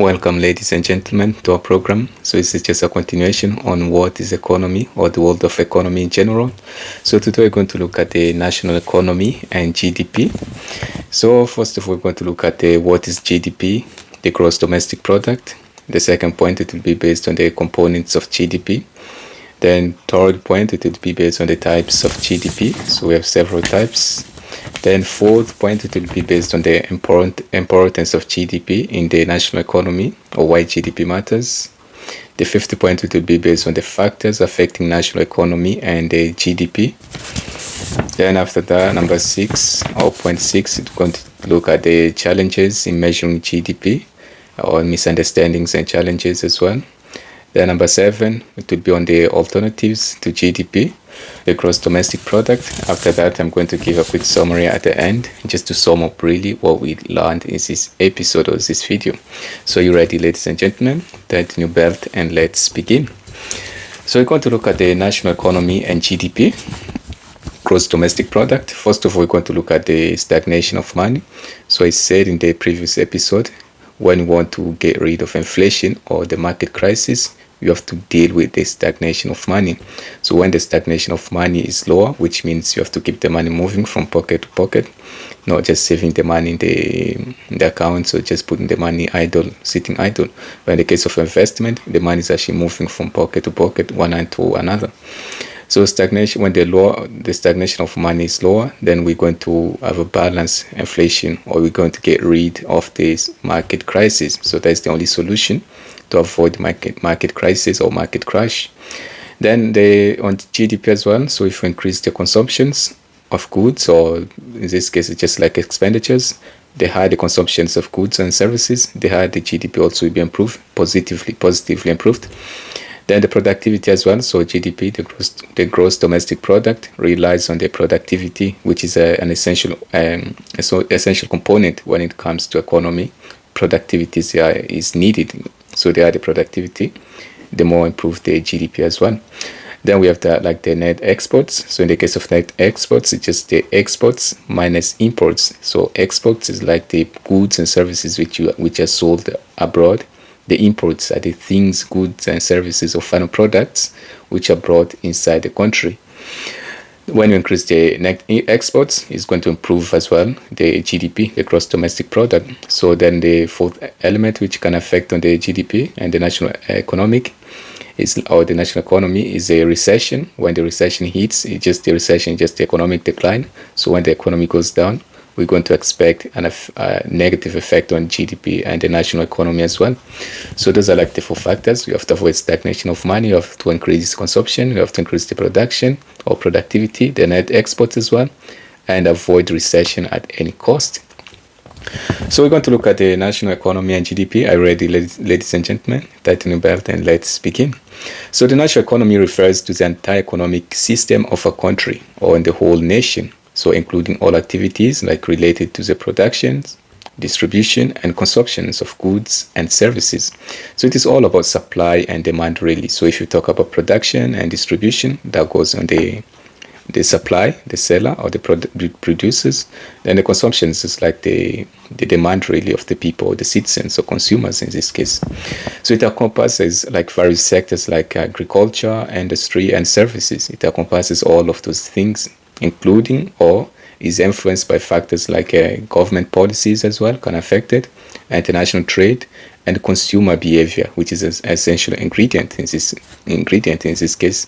Welcome, ladies and gentlemen, to our program. So this is just a continuation on what is economy, or the world of economy in general. So today we're going to look at the national economy and GDP. So first of all, we're going to look at what is GDP, the gross domestic product. The second point, it will be based on the components of GDP. Then third point, it will be based on the types of GDP. So we have several types. Then fourth point, it will be based on the importance of GDP in the national economy, or why GDP matters. The fifth point, it will be based on the factors affecting national economy and the GDP. Then after that, number 6 or point 6, it's going to look at the challenges in measuring GDP, or misunderstandings and challenges as well. Then number 7, it will be on the alternatives to GDP, the gross domestic product. After that, I'm going to give a quick summary at the end, just to sum up really what we learned in this episode or this video. So you ready, ladies and gentlemen? Tighten your belt and let's begin. So we're going to look at the national economy and GDP, gross domestic product. First of all, we're going to look at the stagnation of money. So I said in the previous episode, when you want to get rid of inflation or the market crisis, you have to deal with the stagnation of money. So when the stagnation of money is lower, which means you have to keep the money moving from pocket to pocket, not just saving the money in the account, or just putting the money idle, sitting idle. But in the case of investment, the money is actually moving from pocket to pocket, one hand to another. So stagnation, when the stagnation of money is lower, then we're going to have a balanced inflation, or we're going to get rid of this market crisis. So that's the only solution to avoid market crisis or market crash. Then on GDP as well. So if we increase the consumptions of goods, or in this case, it's just like expenditures, the higher the consumptions of goods and services, the higher the GDP also will be improved, positively improved. Then the productivity as well. So GDP, the gross domestic product, relies on the productivity, which is an essential component when it comes to economy. Productivity is needed. So the higher the productivity, the more improved the GDP as well. Then we have the net exports. So in the case of net exports, it's just the exports minus imports. So exports is like the goods and services which are sold abroad. The imports are the things, goods and services, or final products which are brought inside the country. When you increase the net exports, it's going to improve as well the GDP, the gross domestic product. So then the fourth element which can affect on the GDP and the national economic the national economy is a recession. When the recession hits, it's just the recession, just the economic decline. So when the economy goes down, we're going to expect a negative effect on GDP and the national economy as well. So those are like the 4 factors. You have to avoid stagnation of money, you have to increase consumption, you have to increase the production or productivity, the net exports as well, and avoid recession at any cost. So we're going to look at the national economy and GDP. Are you ready, ladies and gentlemen? Tighten your belt and let's begin. So the national economy refers to the entire economic system of a country or in the whole nation. So including all activities like related to the production, distribution and consumptions of goods and services. So it is all about supply and demand really. So if you talk about production and distribution, that goes on the supply, the seller or the producers. Then the consumptions is like the demand really of the people, the citizens or consumers in this case. So it encompasses like various sectors like agriculture, industry and services. It encompasses all of those things, including or is influenced by factors like government policies as well can affect it, international trade and consumer behavior, which is an essential ingredient in this case,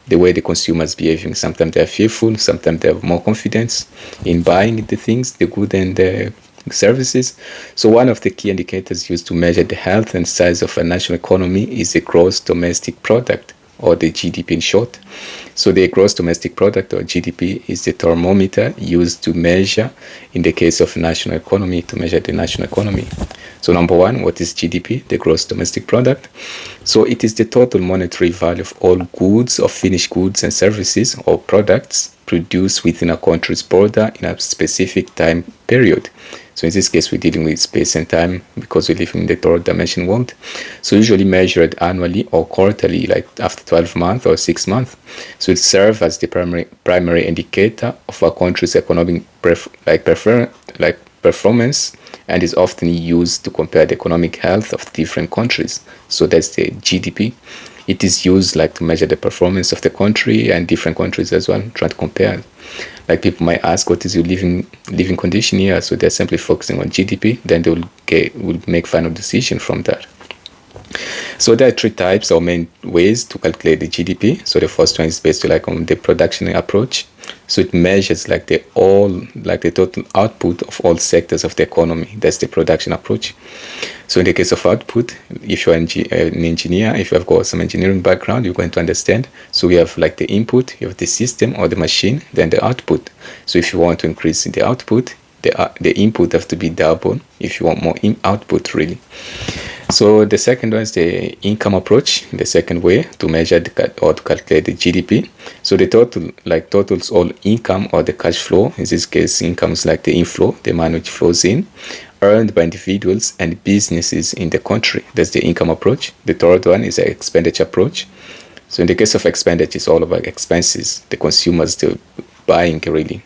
the way the consumers behaving. Sometimes they're fearful, sometimes they have more confidence in buying the things, the good and the services. So one of the key indicators used to measure the health and size of a national economy is the gross domestic product, or the GDP in short. So the gross domestic product, or GDP, is the thermometer used to measure, in the case of national economy, to measure the national economy. So number 1, what is GDP? The gross domestic product. So it is the total monetary value of all goods or finished goods and services or products produced within a country's border in a specific time period. So in this case, we're dealing with space and time because we live in the third dimension world. So usually measured annually or quarterly, like after 12 months or 6 months. So it serves as the primary indicator of a country's economic performance and is often used to compare the economic health of different countries. So that's the GDP. It is used like to measure the performance of the country and different countries as well, trying to compare. Like people might ask, what is your living condition here? So they're simply focusing on GDP, then they will make final decision from that. So there are three types or main ways to calculate the GDP. So the first one is based on the production approach. So it measures the total output of all sectors of the economy. That's the production approach. So in the case of output, if you're an engineer, if you have got some engineering background, you're going to understand. So we have the input, you have the system or the machine, then the output. So if you want to increase the output, the input have to be double if you want more output really. So the second one is the income approach, the second way to measure or to calculate the GDP. So the total totals all income or the cash flow. In this case, income is the inflow, the money which flows in, earned by individuals and businesses in the country. That's the income approach. The third one is the expenditure approach. So in the case of expenditure, it's all about expenses, the consumers, the buying really.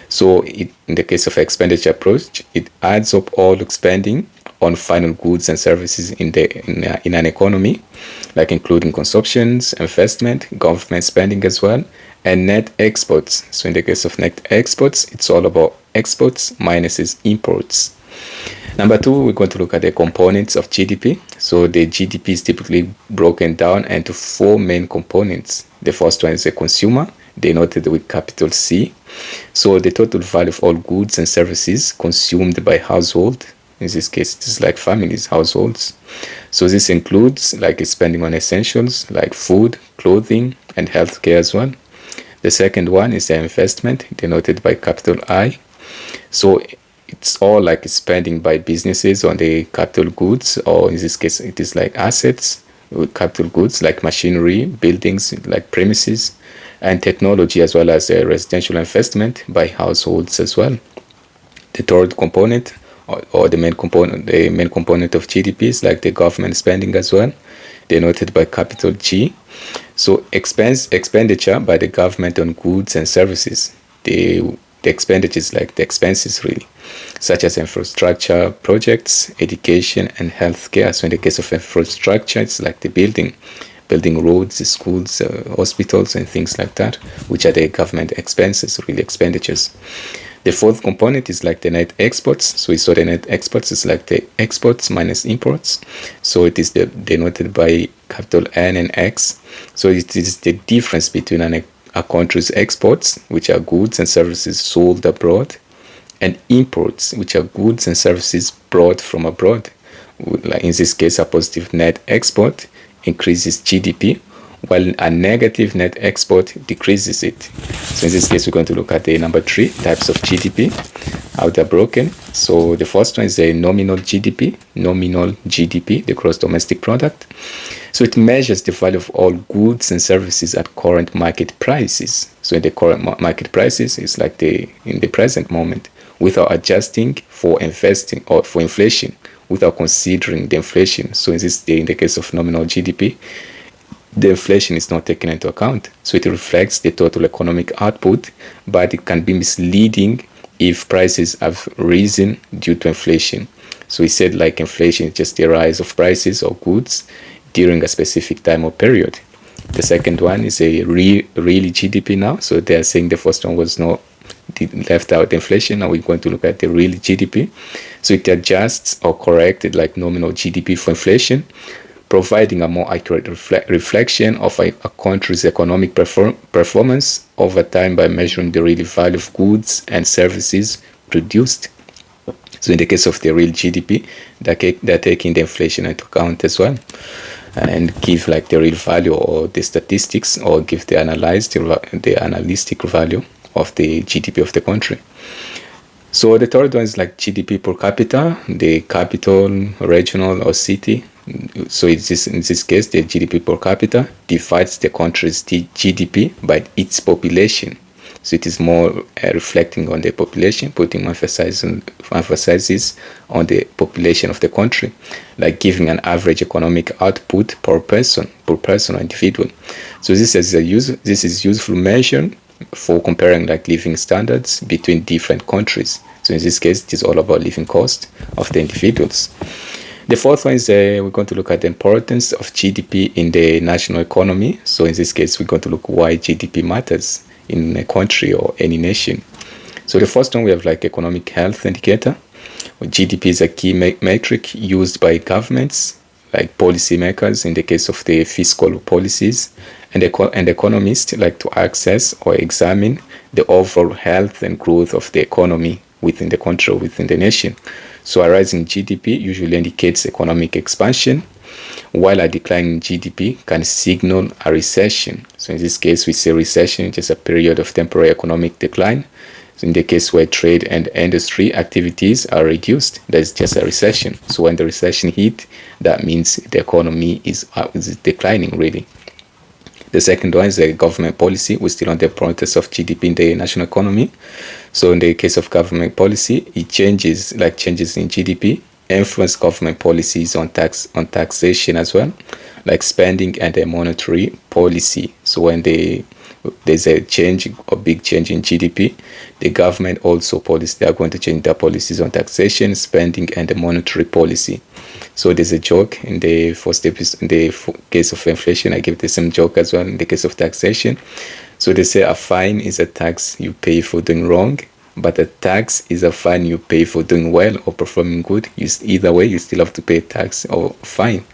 So in the case of expenditure approach, it adds up all spending on final goods and services in an economy, including consumptions, investment, government spending as well, and net exports. So in the case of net exports, it's all about exports minus imports. Number two, we're going to look at the components of GDP. So the GDP is typically broken down into four main components. The first one is the consumer, denoted with capital C. So the total value of all goods and services consumed by household. In this case, it is families, households. So this includes spending on essentials like food, clothing, and healthcare as well. The second one is the investment, denoted by capital I. So it's all spending by businesses on the capital goods, or in this case, it is assets with capital goods like machinery, buildings, premises, and technology, as well as residential investment by households as well. The third component, or the main component of GDP is the government spending as well, denoted by capital G. So expenditure by the government on goods and services. The expenditures the expenses really, such as infrastructure projects, education, and healthcare. So in the case of infrastructure, it's the building roads, schools, hospitals, and things like that, which are the government expenses, really expenditures. The fourth component is the net exports. So we saw the net exports is the exports minus imports. So it is denoted by capital N and X. So it is the difference between a country's exports, which are goods and services sold abroad, and imports, which are goods and services brought from abroad. In this case, a positive net export increases GDP, while a negative net export decreases it. So in this case, we're going to look at the number three types of GDP, how they're broken. So the first one is the nominal GDP, the gross domestic product. So it measures the value of all goods and services at current market prices. So in the current market prices, it's in the present moment, without adjusting for investing or for inflation, without considering the inflation. So in the case of nominal GDP, the inflation is not taken into account. So it reflects the total economic output, but it can be misleading if prices have risen due to inflation. So we said inflation is just the rise of prices or goods during a specific time or period. The second one is a real GDP now. So they are saying the first one was not left out inflation. Now we're going to look at the real GDP. So it adjusts or corrected nominal GDP for inflation, providing a more accurate reflection of a country's economic performance over time by measuring the real value of goods and services produced. So in the case of the real GDP, they're taking the inflation into account as well, and give the real value or the statistics, or give the analytic value of the GDP of the country. So the third one is GDP per capita, the capital, regional, or city. So in this case, the GDP per capita divides the country's GDP by its population. So it is more reflecting on the population, putting emphasis on the population of the country, giving an average economic output per person or individual. So this is useful measure for comparing living standards between different countries. So in this case, it is all about living cost of the individuals. The fourth one is we're going to look at the importance of GDP in the national economy. So in this case, we're going to look why GDP matters in a country or any nation. So the first one, we have like economic health indicator. GDP is a key metric used by governments, like policymakers in the case of the fiscal policies, and economists like to access or examine the overall health and growth of the economy within the country or within the nation. So a rise in GDP usually indicates economic expansion, while a decline in GDP can signal a recession. So in this case, we say recession is just a period of temporary economic decline. So in the case where trade and industry activities are reduced, there's just a recession. So when the recession hit, that means the economy is declining really. The second one is the government policy. We're still on the importance of GDP in the national economy. So in the case of government policy, changes in GDP influence government policies on taxation as well, like spending and a monetary policy. So when there's a big change in GDP, the government also they are going to change their policies on taxation, spending, and the monetary policy. So there's a joke in the first episode, in the case of inflation, I give the same joke as well in the case of taxation. So they say a fine is a tax you pay for doing wrong, but a tax is a fine you pay for doing well or performing good. Either way, you still have to pay tax or fine.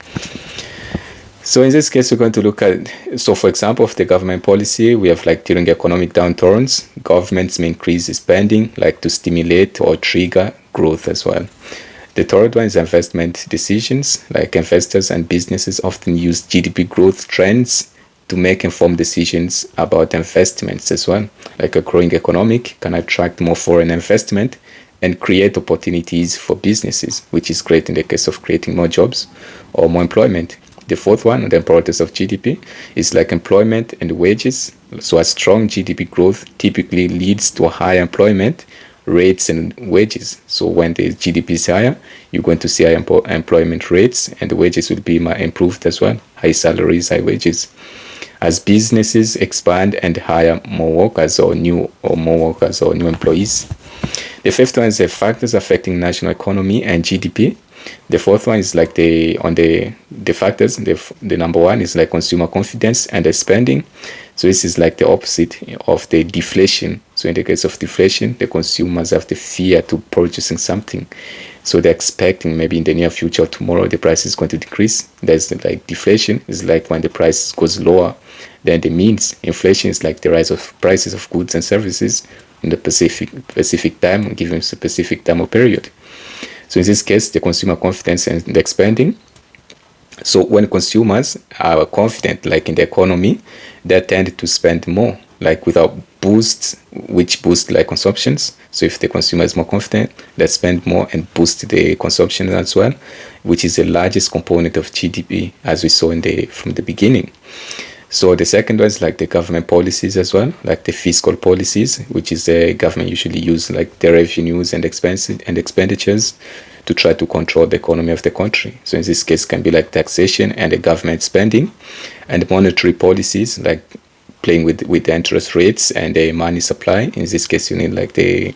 So in this case, we're going to look at, so for example, of the government policy, we have like during economic downturns, governments may increase spending like to stimulate or trigger growth as well. The third one is investment decisions, like investors and businesses often use GDP growth trends to make informed decisions about investments as well. Like a growing economy can attract more foreign investment and create opportunities for businesses, which is great in the case of creating more jobs or more employment. The fourth one, the importance of GDP, is like employment and wages. So a strong GDP growth typically leads to higher employment rates and wages. So when the GDP is higher, you're going to see high employment rates, and the wages will be improved as well. High salaries, high wages. As businesses expand and hire more workers or new employees. The fifth one is the factors affecting national economy and GDP. The fourth one is like the factors. The number one is like consumer confidence and the spending. So this is like the opposite of the deflation. So in the case of deflation, the consumers have the fear to purchasing something. So they're expecting maybe in the near future or tomorrow the price is going to decrease. There's like deflation is like when the price goes lower than the means. Inflation is like the rise of prices of goods and services in the specific time, given a specific time or period. So in this case, the consumer confidence and the spending. So when consumers are confident, like in the economy, they tend to spend more, like without boosts, which boost like consumptions. So if the consumer is more confident, they spend more and boost the consumption as well, which is the largest component of GDP, as we saw from the beginning. So the second one is like the government policies as well, like the fiscal policies, which is the government usually use like the revenues and expenses and expenditures to try to control the economy of the country. So in this case, can be like taxation and the government spending, and monetary policies like playing with the interest rates and the money supply. In this case, you need like we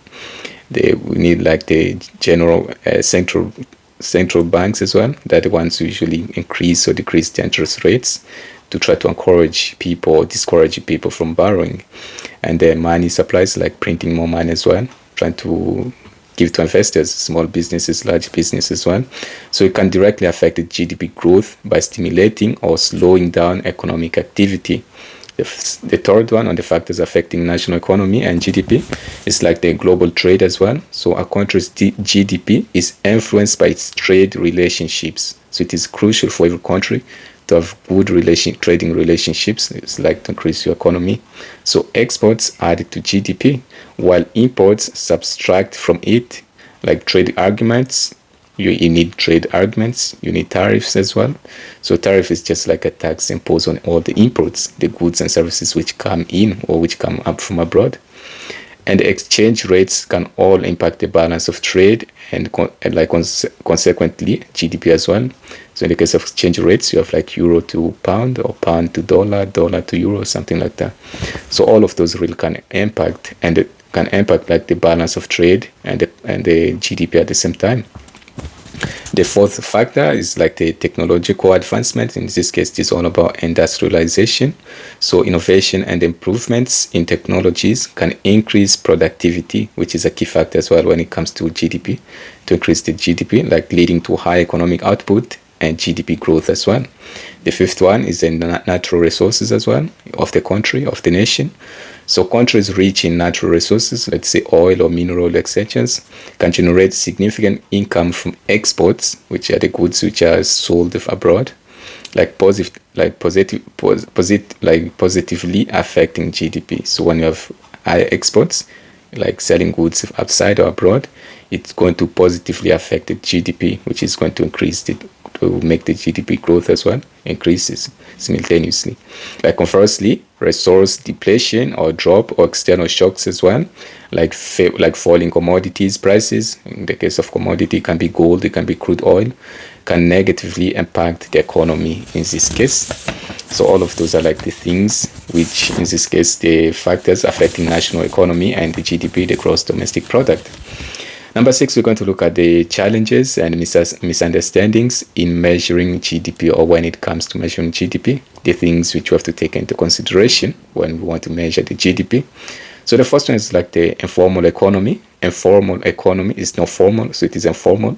need like the general central banks as well. They're the ones who usually increase or decrease the interest rates to try to encourage people or discourage people from borrowing. And the money supplies like printing more money as well, trying to give to investors, small businesses, large businesses as well. So it can directly affect the GDP growth by stimulating or slowing down economic activity. The third one on the factors affecting national economy and GDP is like the global trade as well. So a country's GDP is influenced by its trade relationships. So it is crucial for every country to have good trading relationships. It's like to increase your economy. So exports add to GDP, while imports subtract from it. Like trade arguments, you need trade arguments, you need tariffs as well. So tariff is just like a tax imposed on all the imports, the goods and services which come in or which come up from abroad. And the exchange rates can all impact the balance of trade and consequently GDP as well. So in the case of exchange rates, you have like euro to pound or pound to dollar, dollar to euro, something like that. So all of those really can impact like the balance of trade and and the GDP at the same time. The fourth factor is like the technological advancement. In this case, it's all about industrialization. So innovation and improvements in technologies can increase productivity, which is a key factor as well when it comes to GDP, to increase the GDP, like leading to high economic output and GDP growth as well. The fifth one is the natural resources as well of the country, of the nation. So countries rich in natural resources, let's say oil or mineral extractions, can generate significant income from exports, which are the goods which are sold abroad, positively affecting GDP. So when you have high exports, like selling goods outside or abroad, it's going to positively affect the GDP, which is going to to make the GDP growth as well increases simultaneously. Like conversely, resource depletion or drop or external shocks as well, like falling commodities prices. In the case of commodity, it can be gold, it can be crude oil, can negatively impact the economy in this case. So all of those are like the things which, in this case, the factors affecting national economy and the GDP, the gross domestic product. Number 6, we're going to look at the challenges and misunderstandings in measuring GDP, or when it comes to measuring GDP, the things which we have to take into consideration when we want to measure the GDP. So the first one is like the informal economy. Informal economy is not formal, so it is informal.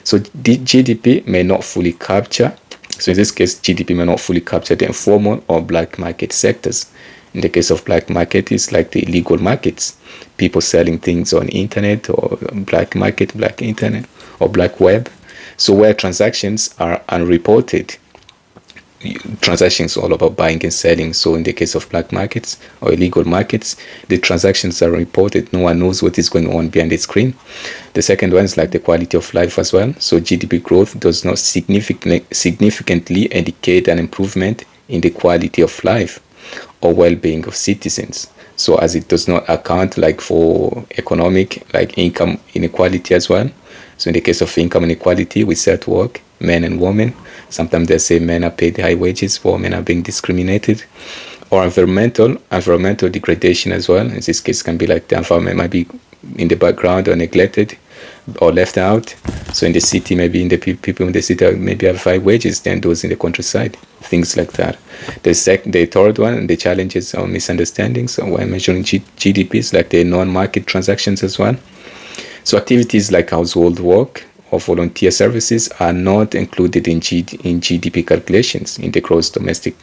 So the GDP may not fully capture, so in this case, GDP may not fully capture the informal or black market sectors. In the case of black market, it's like the illegal markets, people selling things on internet, or black market, black internet, or black web. So where transactions are unreported, transactions all about buying and selling. So in the case of black markets or illegal markets, the transactions are reported. No one knows what is going on behind the screen. The second one is like the quality of life as well. So GDP growth does not significantly indicate an improvement in the quality of life or well-being of citizens. So as it does not account like for economic, like income inequality as well. So in the case of income inequality, we set work, men and women. Sometimes they say men are paid high wages, women are being discriminated. Or environmental degradation as well. In this case, can be like the environment might be in the background or neglected or left out. So in the city, maybe in the people in the city maybe have high wages than those in the countryside. Things like that. The third one, the challenges or misunderstandings when measuring GDP is like the non-market transactions as well. So activities like household work or volunteer services are not included in GDP calculations, in the gross domestic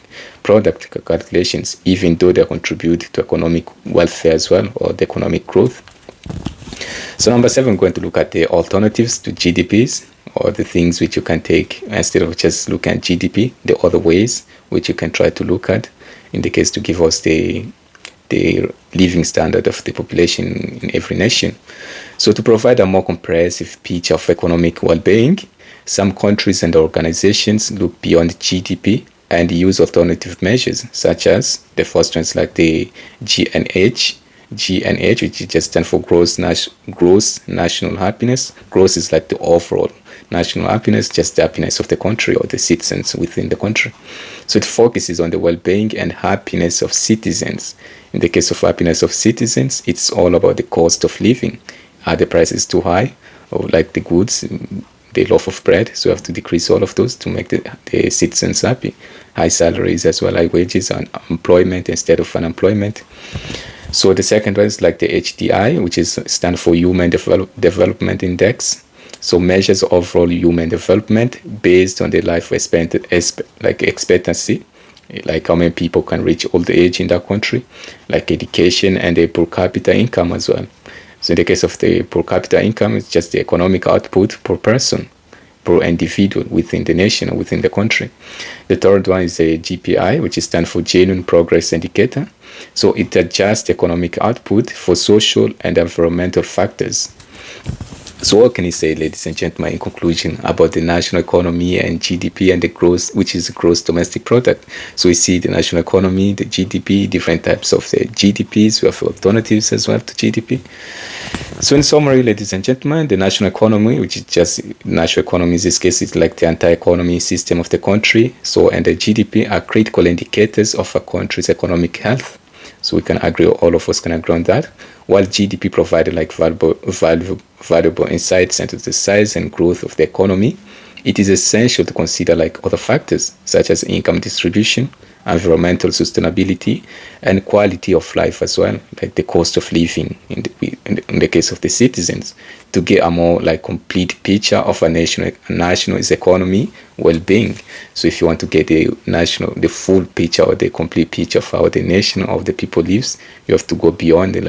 product calculations, even though they contribute to economic welfare as well, or the economic growth. So number 7, I'm going to look at the alternatives to GDPs, or the things which you can take instead of just looking at GDP, the other ways which you can try to look at, in the case to give us the living standard of the population in every nation. So to provide a more comprehensive picture of economic well-being, some countries and organizations look beyond GDP and use alternative measures, such as the first one is like the GNH, which just stands for gross national happiness. Gross is like the overall national happiness, just the happiness of the country or the citizens within the country. So it focuses on the well-being and happiness of citizens. In the case of happiness of citizens, it's all about the cost of living. Are the prices too high, or like the goods, the loaf of bread? So you have to decrease all of those to make the citizens happy. High salaries as well, high wages, and employment instead of unemployment. So the second one is like the HDI, which is stand for Human Development Index. So measures overall human development based on the life expectancy, like how many people can reach old age in that country, like education and the per capita income as well. So in the case of the per capita income, it's just the economic output per person, per individual within the nation or within the country. The third one is a GPI, which stands for Genuine Progress Indicator. So it adjusts economic output for social and environmental factors. So what can you say, ladies and gentlemen, in conclusion about the national economy and GDP and the gross, which is the gross domestic product? So we see the national economy, the GDP, different types of the GDPs. We have alternatives as well to GDP. So in summary, ladies and gentlemen, the national economy, which is just national economy in this case, is like the entire economy system of the country. So and the GDP are critical indicators of a country's economic health. So we can agree, all of us can agree on that. While GDP provided like valuable insights into the size and growth of the economy, it is essential to consider like other factors such as income distribution, environmental sustainability, and quality of life as well, like the cost of living in the case of the citizens, to get a more like complete picture of a nation's economy well-being. So if you want to get the full picture or the complete picture of how the nation of the people lives, you have to go beyond the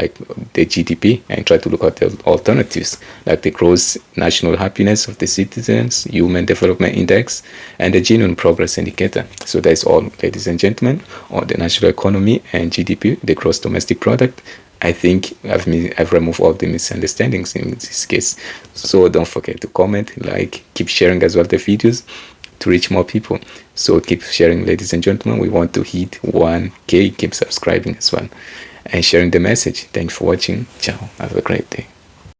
GDP and try to look at the alternatives, like the gross national happiness of the citizens, human development index, and the genuine progress indicator. So that's all, ladies and gentlemen, on the national economy and GDP, the gross domestic product. I think I've removed all the misunderstandings in this case. So don't forget to comment, like, keep sharing as well the videos to reach more people. So keep sharing, ladies and gentlemen. We want to hit 1K. Keep subscribing as well and sharing the message. Thanks for watching. Ciao. Have a great day.